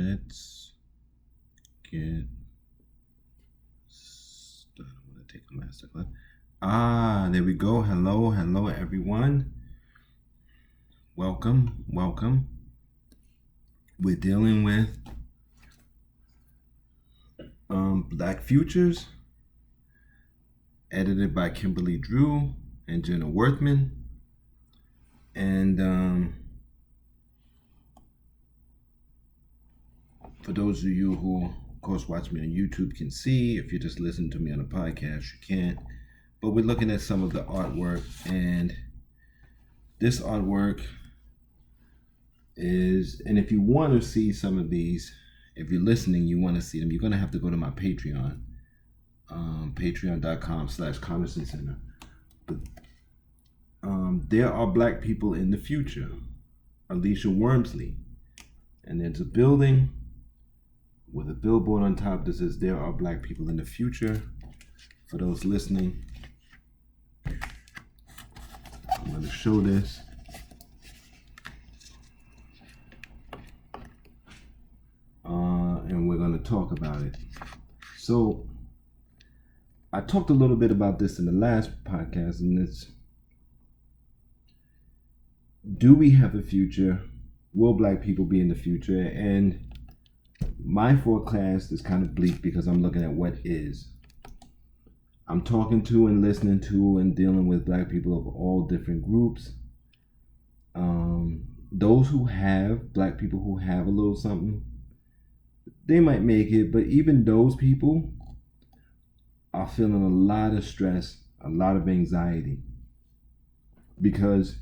Let's get started. I'm going to take a master class. There we go. Hello, everyone. Welcome. We're dealing with Black Futures, edited by Kimberly Drew and Jenna Worthman. And for those of you who, of course, watch me on YouTube can see. If you're just listening to me on a podcast, you can't. But we're looking at some of the artwork, and this artwork is, and if you want to see some of these, if you're listening, you want to see them, you're going to have to go to my Patreon, patreon.com/Connerson Center. But there are Black people in the future. Alicia Wormsley. And there's a building with a billboard on top that says there are Black people in the future. For those listening, I'm going to show this. And we're going to talk about it. So I talked a little bit about this in the last podcast, and it's, do we have a future? Will Black people be in the future? And my forecast is kind of bleak because I'm looking at what is. I'm talking to and listening to and dealing with Black people of all different groups. Those who have, Black people who have a little something, they might make it, but even those people are feeling a lot of stress, a lot of anxiety. Because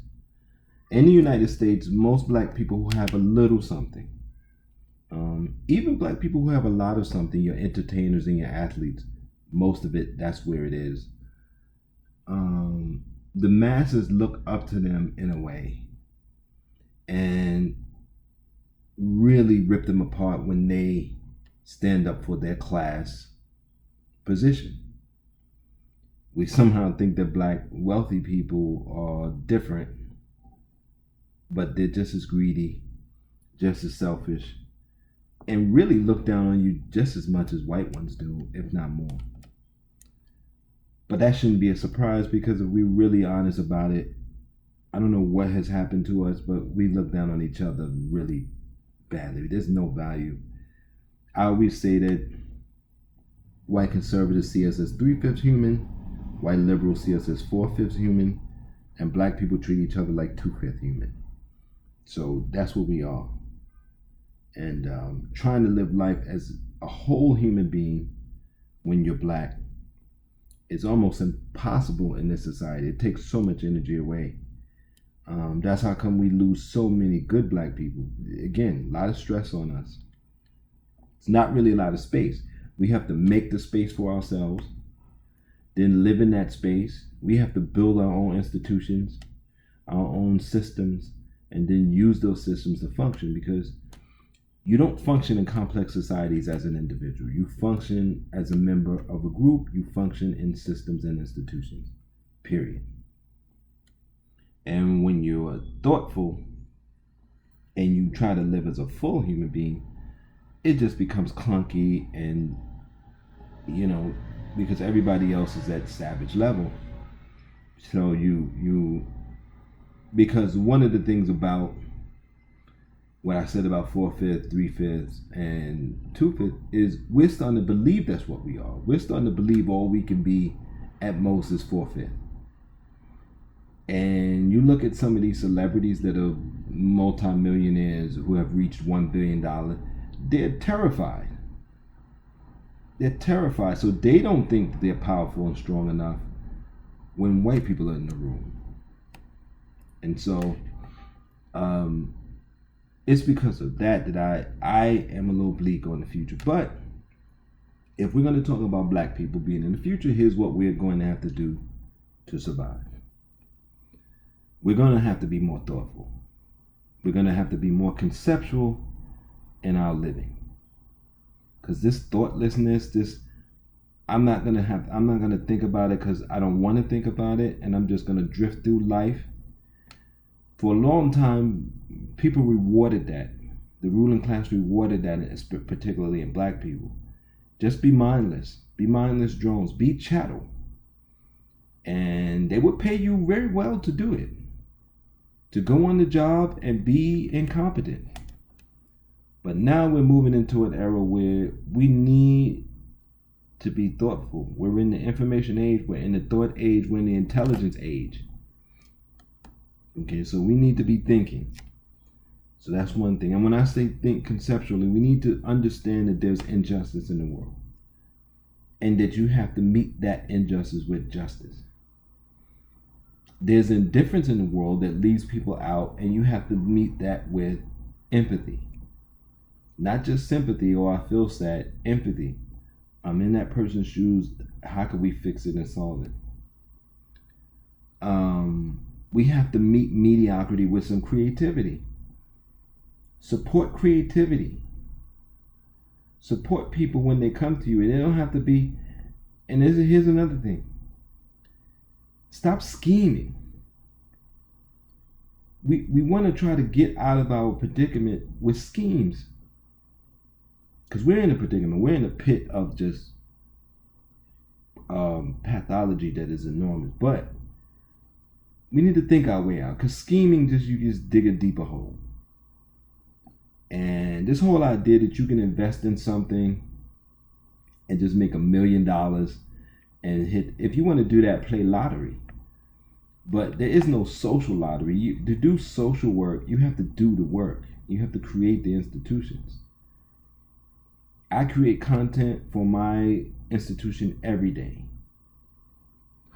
in the United States, most Black people who have a little something, even Black people who have a lot of something, your entertainers and your athletes, most of it, that's where it is. The masses look up to them in a way and really rip them apart when they stand up for their class position. We somehow think that Black wealthy people are different, but they're just as greedy, just as selfish, and really look down on you just as much as white ones do, if not more. But that shouldn't be a surprise, because if we're really honest about it, I don't know what has happened to us, but we look down on each other really badly. There's no value. I always say that white conservatives see us as 3/5 human, white liberals see us as 4/5 human, and Black people treat each other like 2/5 human. So that's what we are. And trying to live life as a whole human being when you're Black is almost impossible in this society. It takes so much energy away. That's how come we lose so many good Black people. Again, a lot of stress on us. It's not really a lot of space. We have to make the space for ourselves, then live in that space. We have to build our own institutions, our own systems, and then use those systems to function, because you don't function in complex societies as an individual. You function as a member of a group. You function in systems and institutions, period. And when you're thoughtful and you try to live as a full human being, it just becomes clunky, and, because everybody else is at savage level. So because one of the things about what I said about 4/5, 3/5, and 2/5 is we're starting to believe that's what we are. We're starting to believe all we can be at most is 4/5. And you look at some of these celebrities that are multimillionaires who have reached $1 billion, they're terrified. They're terrified. So they don't think that they're powerful and strong enough when white people are in the room. And so it's because of that I am a little bleak on the future. But if we're going to talk about Black people being in the future, here's what we're going to have to do to survive. We're going to have to be more thoughtful. We're going to have to be more conceptual in our living. Because this thoughtlessness, I'm not going to think about it because I don't want to think about it, and I'm just going to drift through life. For a long time, people rewarded that. The ruling class rewarded that, particularly in black people. Just be mindless. Be mindless drones. Be chattel. And they would pay you very well to do it. To go on the job and be incompetent. But now we're moving into an era where we need to be thoughtful. We're in the information age. We're in the thought age. We're in the intelligence age. Okay, so we need to be thinking. So that's one thing. And when I say think conceptually, we need to understand that there's injustice in the world. And that you have to meet that injustice with justice. There's indifference in the world that leaves people out, and you have to meet that with empathy. Not just sympathy or I feel sad, empathy. I'm in that person's shoes. How can we fix it and solve it? We have to meet mediocrity with some creativity. Support creativity. Support people when they come to you. And they don't have to be, and here's another thing. Stop scheming. We want to try to get out of our predicament with schemes. Because we're in a predicament. We're in a pit of just pathology that is enormous. But we need to think our way out. Because scheming, you just dig a deeper hole. And this whole idea that you can invest in something and just make $1 million and hit, if you want to do that, play lottery. But there is no social lottery. To do social work, you have to do the work. You have to create the institutions. I create content for my institution every day.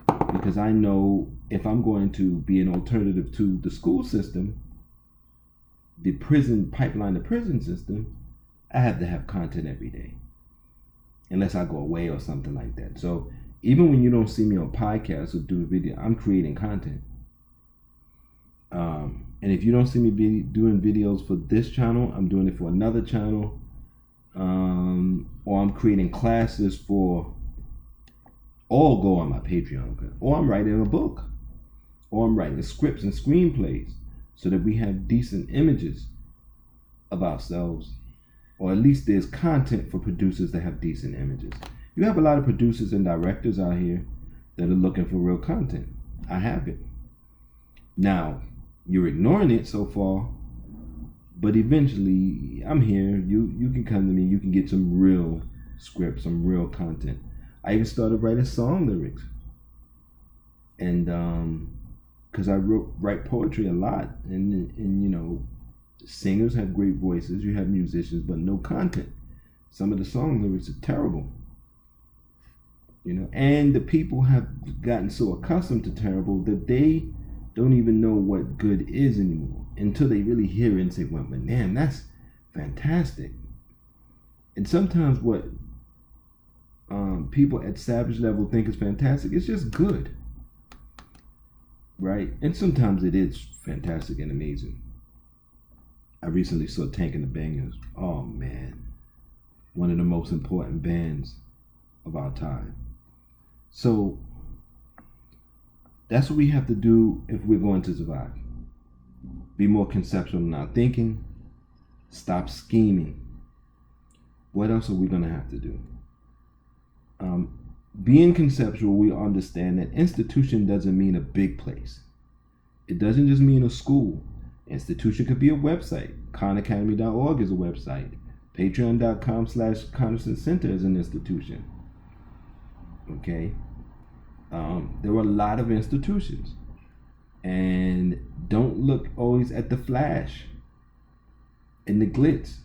Because I know if I'm going to be an alternative to the school system, the prison pipeline, the prison system, I have to have content every day. Unless I go away or something like that. So even when you don't see me on podcasts or do a video, I'm creating content. And if you don't see me doing videos for this channel, I'm doing it for another channel. Or I'm creating classes for, or go on my Patreon. Okay? Or I'm writing a book. Or I'm writing scripts and screenplays so that we have decent images of ourselves. Or at least there's content for producers that have decent images. You have a lot of producers and directors out here that are looking for real content. I have it. Now, you're ignoring it so far, but eventually I'm here. You can come to me. You can get some real scripts, some real content. I even started writing song lyrics. And because I write poetry a lot. And you know, singers have great voices. You have musicians, but no content. Some of the song lyrics are terrible. You know, and the people have gotten so accustomed to terrible that they don't even know what good is anymore until they really hear it and say, well, man, that's fantastic. And sometimes what people at savage level think is fantastic, it's just good. Right? And sometimes it is fantastic and amazing. I recently saw Tank and the Bangers. Oh, man. One of the most important bands of our time. So that's what we have to do if we're going to survive. Be more conceptual in our thinking. Stop scheming. What else are we going to have to do? Being conceptual, we understand that institution doesn't mean a big place. It doesn't just mean a school. Institution could be a website. KhanAcademy.org is a website. Patreon.com/Conversation Center is an institution. Okay? There are a lot of institutions. And don't look always at the flash and the glitz.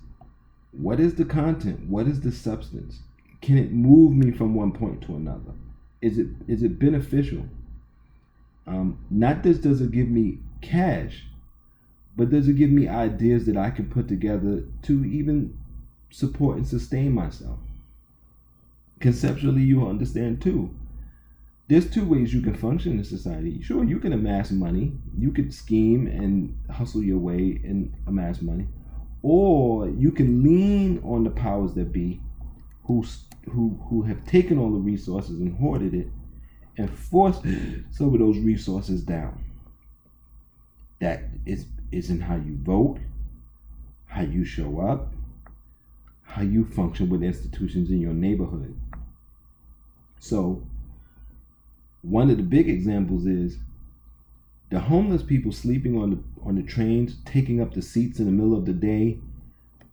What is the content? What is the substance? Can it move me from one point to another? Is it beneficial? Not just does it give me cash, but does it give me ideas that I can put together to even support and sustain myself? Conceptually, you understand too. There's two ways you can function in society. Sure, you can amass money. You could scheme and hustle your way and amass money. Or you can lean on the powers that be who have taken all the resources and hoarded it and forced some of those resources down. That isn't how you vote. how you show up, how you function with institutions in your neighborhood. So one of the big examples is the homeless people sleeping on the trains, taking up the seats in the middle of the day,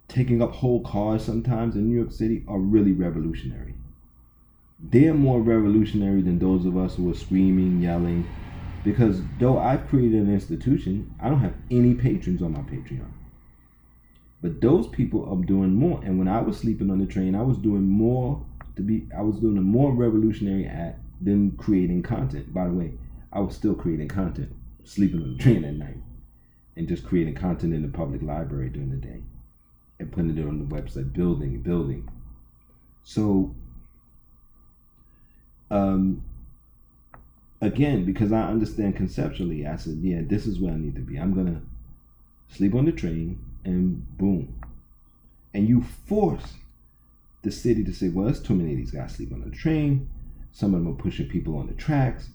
taking up whole cars sometimes in New York City, are really revolutionary. They're more revolutionary than those of us who are screaming, yelling, because though I've created an institution, I don't have any patrons on my Patreon. But those people are doing more. And when I was sleeping on the train, I was doing a more revolutionary act than creating content. By the way, I was still creating content, sleeping on the train at night, and just creating content in the public library during the day and putting it on the website, building. So, again, because I understand conceptually, I said, yeah, this is where I need to be. I'm going to sleep on the train and boom. And you force the city to say, well, there's too many of these guys sleeping on the train. Some of them are pushing people on the tracks.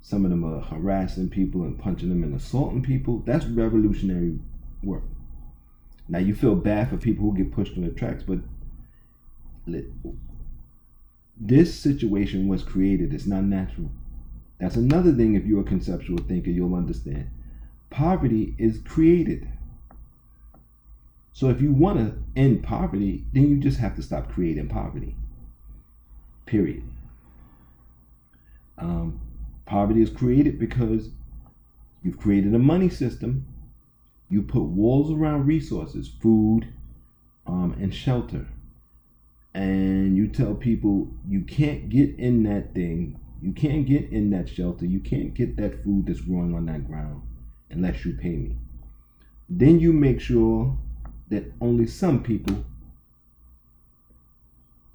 Some of them are harassing people and punching them and assaulting people. That's revolutionary work. Now, you feel bad for people who get pushed on the tracks, but this situation was created. It's not natural. That's another thing. If you're a conceptual thinker, you'll understand. Poverty is created. So if you want to end poverty, then you just have to stop creating poverty. Period. Poverty is created because you've created a money system. You put walls around resources, food, and shelter. And you tell people you can't get in that thing. You can't get in that shelter. You can't get that food that's growing on that ground unless you pay me. Then you make sure that only some people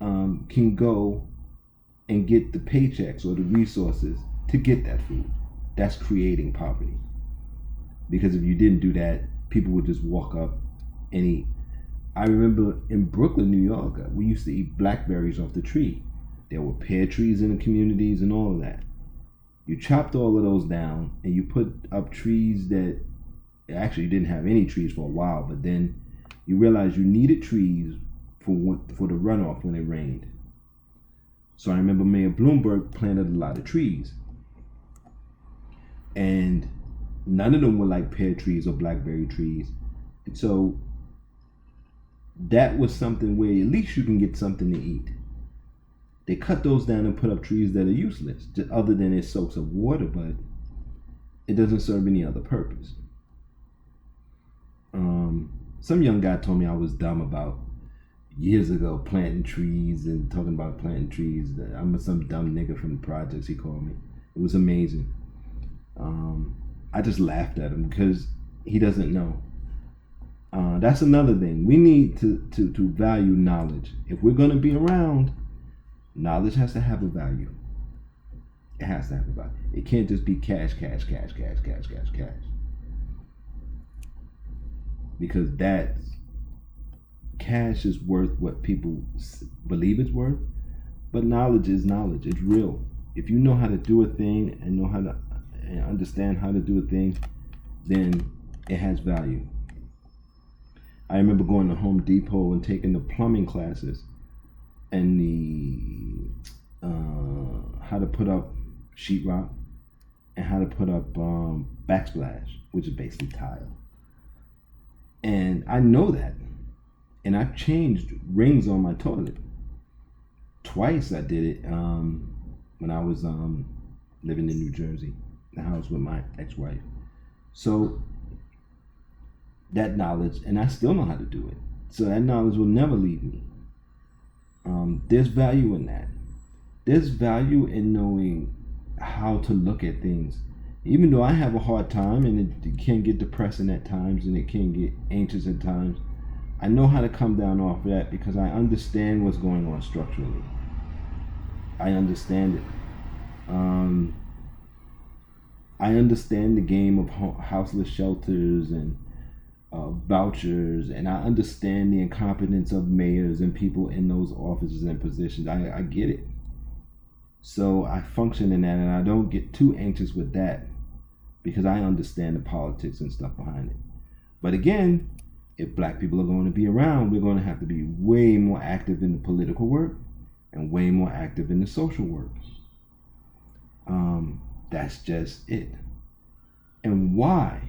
can go and get the paychecks or the resources to get that food. That's creating poverty. Because if you didn't do that, people would just walk up and eat. I remember in Brooklyn, New York, we used to eat blackberries off the tree. There were pear trees in the communities and all of that. You chopped all of those down and you put up trees that actually didn't have any trees for a while, but then you realized you needed trees for the runoff when it rained. So I remember Mayor Bloomberg planted a lot of trees. And none of them were like pear trees or blackberry trees. And so that was something where at least you can get something to eat. They cut those down and put up trees that are useless, just other than it soaks up water, but it doesn't serve any other purpose. Some young guy told me I was dumb about years ago planting trees and talking about planting trees. I'm some dumb nigga from the projects, he called me. It was amazing. I just laughed at him because he doesn't know. That's another thing. We need to value knowledge. If we're going to be around, knowledge has to have a value. It has to have a value. It can't just be cash. Because cash is worth what people believe it's worth, but knowledge is knowledge. It's real. If you know how to do a thing and know how to and understand how to do a thing, then it has value. I remember going to Home Depot and taking the plumbing classes and the how to put up sheetrock and how to put up backsplash, which is basically tile. And I know that. And I've changed rings on my toilet. Twice I did it when I was living in New Jersey, the house with my ex-wife. So that knowledge, and I still know how to do it. So that knowledge will never leave me. There's value in that. There's value in knowing how to look at things. Even though I have a hard time and it can get depressing at times and it can get anxious at times, I know how to come down off of that because I understand what's going on structurally. I understand it. I understand the game of houseless shelters and vouchers, and I understand the incompetence of mayors and people in those offices and positions. I get it. So I function in that, and I don't get too anxious with that because I understand the politics and stuff behind it. But again, If black people are going to be around, we're going to have to be way more active in the political work and way more active in the social work. That's just it. And why?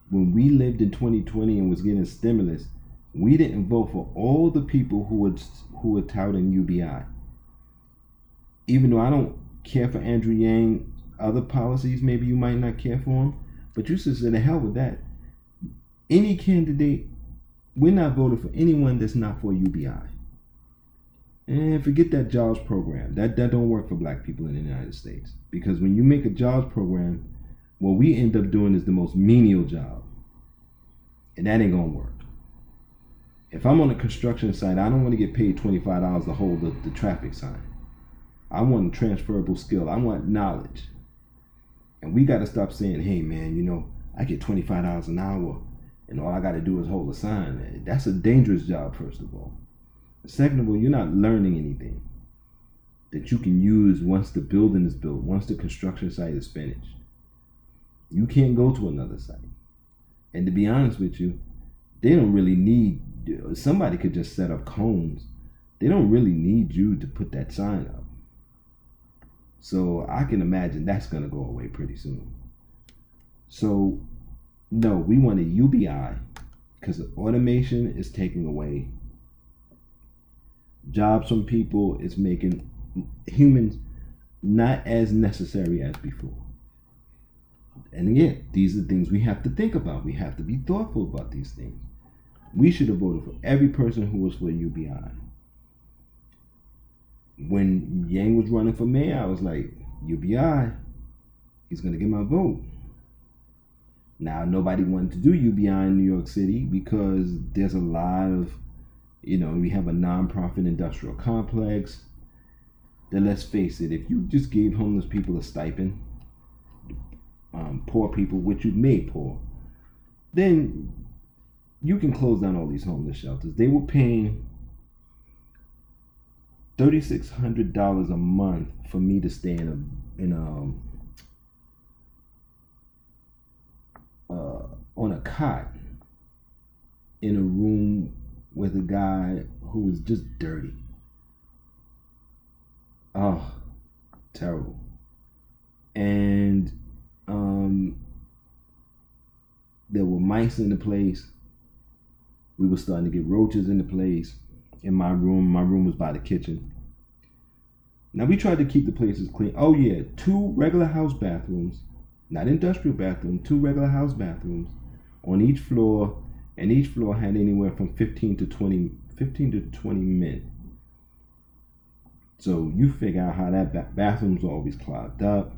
When we lived in 2020 and was getting stimulus, we didn't vote for all the people who were touting UBI. Even though I don't care for Andrew Yang, other policies maybe you might not care for him, but you should say the hell with that. Any candidate, we're not voting for anyone that's not for UBI. And forget that jobs program. That don't work for black people in the United States. Because when you make a jobs program, what we end up doing is the most menial job. And that ain't gonna work. If I'm on a construction site, I don't want to get paid $25 to hold the traffic sign. I want a transferable skill. I want knowledge. And we got to stop saying, hey man, I get $25 an hour and all I got to do is hold a sign. That's a dangerous job, first of all. Second of all, you're not learning anything that you can use once the building is built, once the construction site is finished. You can't go to another site. And to be honest with you, they don't really need, somebody could just set up cones. They don't really need you to put that sign up. So I can imagine that's going to go away pretty soon. So no, we want a UBI because automation is taking away jobs from people. It's making humans not as necessary as before. And again, these are things we have to think about. We have to be thoughtful about these things. We should have voted for every person who was for UBI. When Yang was running for mayor, I was like, UBI, he's going to get my vote. Now, nobody wanted to do UBI in New York City because there's a lot of, we have a nonprofit industrial complex that, let's face it, if you just gave homeless people a stipend, poor people, which you made poor, then you can close down all these homeless shelters. They were paying $3,600 a month for me to stay on a cot in a room with a guy who was just dirty. Oh, terrible. And there were mice in the place. We were starting to get roaches in the place. In my room was by the kitchen. Now we tried to keep the places clean. Oh yeah, 2 regular house bathrooms, not industrial bathrooms, 2 regular house bathrooms on each floor, and each floor had anywhere from 15 to 20 men. So you figure out how that bathrooms were always clogged up,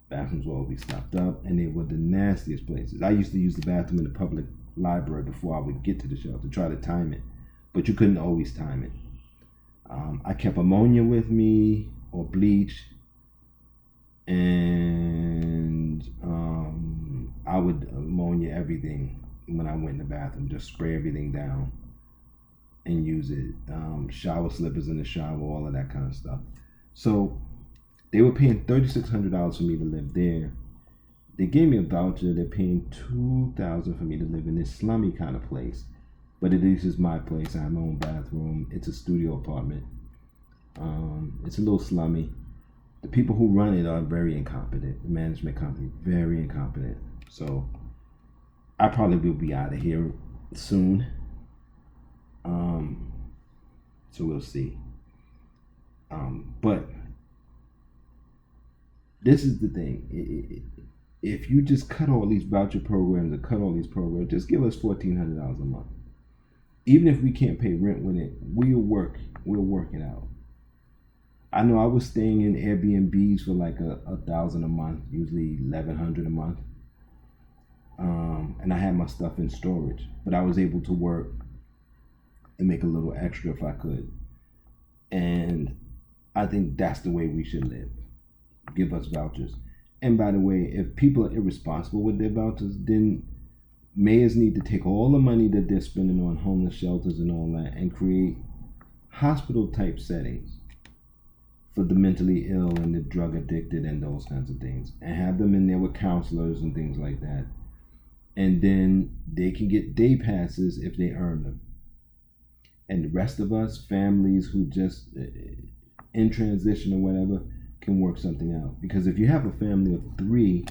bathrooms were always stopped up, and they were the nastiest places. I used to use the bathroom in the public library before I would get to the shelter, try to time it, but you couldn't always time it. I kept ammonia with me or bleach, and I would ammonia everything when I went in the bathroom, just spray everything down and use it. Shower slippers in the shower, all of that kind of stuff. So they were paying $3,600 for me to live there. They gave me a voucher. They're paying $2,000 for me to live in this slummy kind of place. But at least it's my place. I have my own bathroom. It's a studio apartment. It's a little slummy. The people who run it are very incompetent. The management company, very incompetent. So I probably will be out of here soon. So we'll see. But this is the thing. If you just cut all these voucher programs and cut all these programs, just give us $1,400 a month. Even if we can't pay rent with it, we'll work it out. I know I was staying in Airbnbs for like $1,000 a month, usually $1,100 a month. And I had my stuff in storage, but I was able to work and make a little extra if I could. And I think that's the way we should live. Give us vouchers. And by the way, if people are irresponsible with their vouchers, then mayors need to take all the money that they're spending on homeless shelters and all that and create hospital type settings for the mentally ill and the drug addicted and those kinds of things, and have them in there with counselors and things like that. and then they can get day passes if they earn them. And the rest of us, families who just in transition or whatever, can work something out. Because if you have a family of 3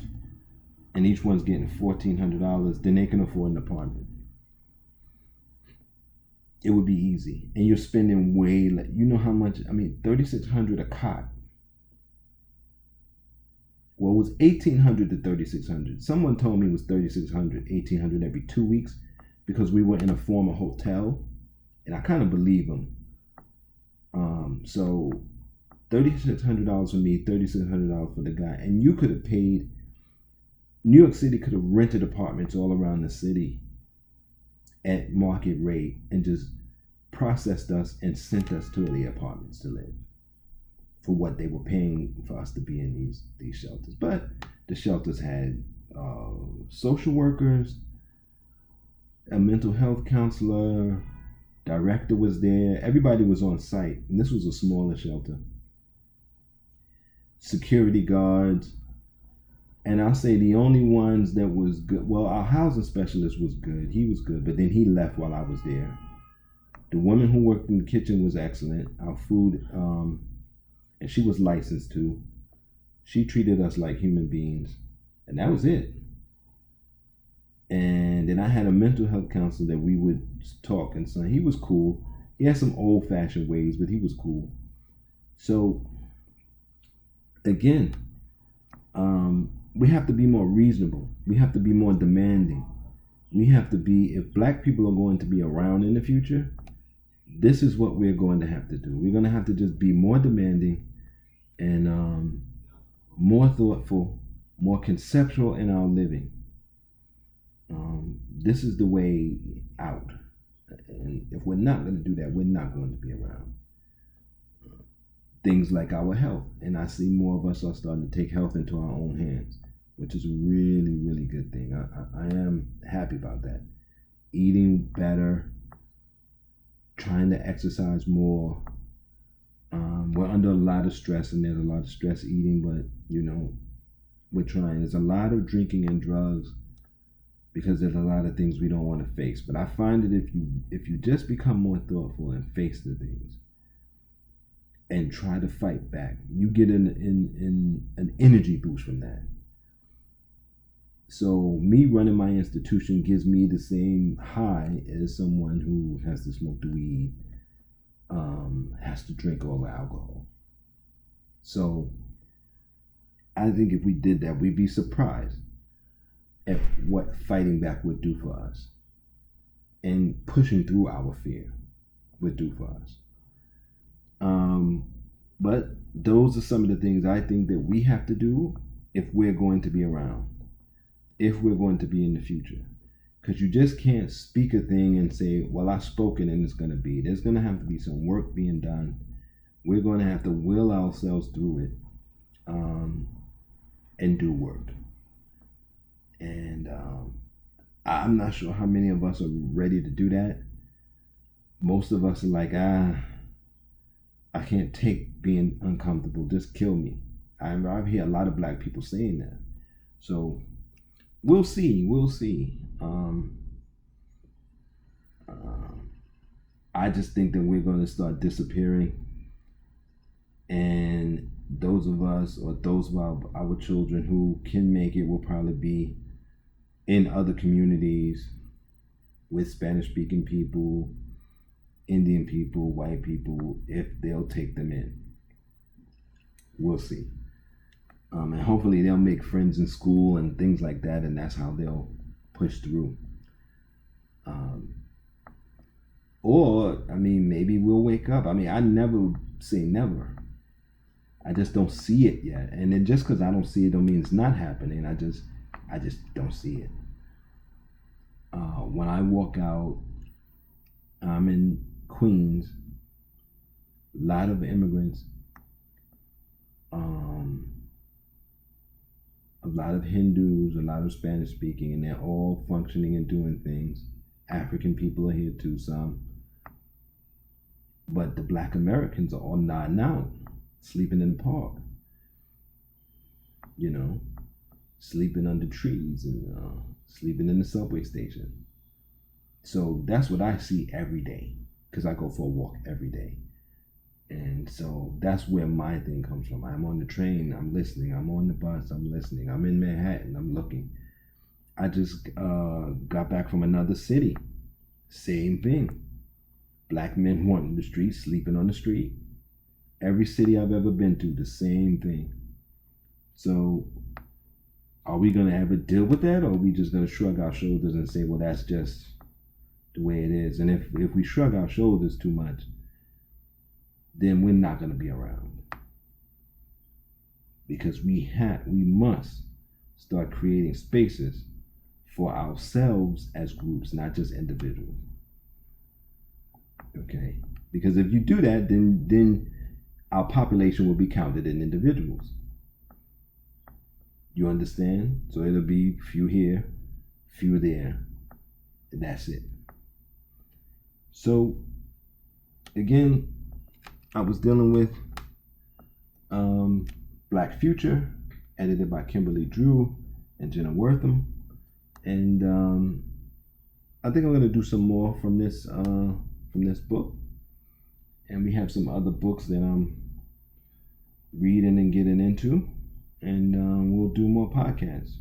and each one's getting $1,400, then they can afford an apartment. It would be easy, and you're spending way less. You know how much? I mean, $3,600 a cot. Well, it was $1,800 to $3,600. Someone told me it was $3,600, $1,800 every 2 weeks, because we were in a former hotel, and I kind of believe them. So $3,600 for me, $3,600 for the guy, and you could have paid. New York City could have rented apartments all around the city at market rate and just processed us and sent us to the apartments to live for what they were paying for us to be in these shelters. But the shelters had social workers, a mental health counselor, director was there. Everybody was on site, and this was a smaller shelter. Security guards. And I'll say the only ones that was good, well, our housing specialist was good. He was good, but then he left while I was there. The woman who worked in the kitchen was excellent. Our food, and she was licensed too. She treated us like human beings, and that was it. And then I had a mental health counselor that we would talk, and so he was cool. He had some old-fashioned ways, but he was cool. So, again, we have to be more reasonable. We have to be more demanding. We have to be, if Black people are going to be around in the future, this is what we're going to have to do. We're going to have to just be more demanding and more thoughtful, more conceptual in our living. This is the way out. And if we're not going to do that, we're not going to be around. Things like our health. And I see more of us are starting to take health into our own hands, which is a really, really good thing. I am happy about that. Eating better, trying to exercise more. We're under a lot of stress, and there's a lot of stress eating, but, we're trying. There's a lot of drinking and drugs because there's a lot of things we don't want to face. But I find that if you just become more thoughtful and face the things, and try to fight back, you get an energy boost from that. So me running my institution gives me the same high as someone who has to smoke the weed, has to drink all the alcohol. So I think if we did that, we'd be surprised at what fighting back would do for us, and pushing through our fear would do for us. But those are some of the things I think that we have to do if we're going to be around, if we're going to be in the future. Because you just can't speak a thing and say, well, I've spoken and it's going to be. There's going to have to be some work being done. We're going to have to will ourselves through it and do work. And I'm not sure how many of us are ready to do that. Most of us are like, I can't take being uncomfortable. Just kill me. I've heard a lot of Black people saying that. So we'll see. I just think that we're going to start disappearing. And those of us, or those of our children who can make it, will probably be in other communities with Spanish-speaking people, Indian people, white people, if they'll take them in. We'll see. And hopefully they'll make friends in school and things like that, and that's how they'll push through. Or, maybe we'll wake up. I never say never. I just don't see it yet. And then just because I don't see it don't mean it's not happening. I just don't see it. When I walk out, I'm in Queens, a lot of immigrants, a lot of Hindus, a lot of Spanish speaking, and they're all functioning and doing things. African people are here too, some. But the Black Americans are all nodding out, sleeping in the park, sleeping under trees and sleeping in the subway station. So that's what I see every day, because I go for a walk every day. And so that's where my thing comes from. I'm on the train, I'm listening. I'm on the bus, I'm listening. I'm in Manhattan, I'm looking. I just got back from another city. Same thing. Black men wanting the street, sleeping on the street. Every city I've ever been to, the same thing. So are we going to ever deal with that, or are we just going to shrug our shoulders and say, well, that's just the way it is? And if we shrug our shoulders too much, then we're not going to be around. Because we must start creating spaces for ourselves as groups, not just individuals. Okay? Because if you do that, then our population will be counted in individuals. You understand? So it'll be few here, few there, and that's it. So again, I was dealing with Black Future, edited by Kimberly Drew and Jenna Wortham, and I think I'm going to do some more from this book, and we have some other books that I'm reading and getting into, and we'll do more podcasts.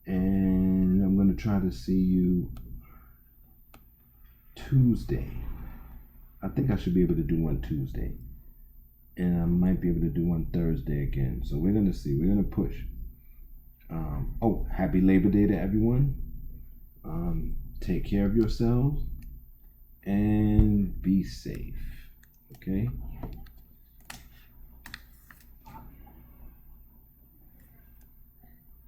And I'm going to try to see you Tuesday. I think I should be able to do one Tuesday, and I might be able to do one Thursday again. So we're going to see. We're going to push. Happy Labor Day to everyone. Take care of yourselves and be safe. Okay?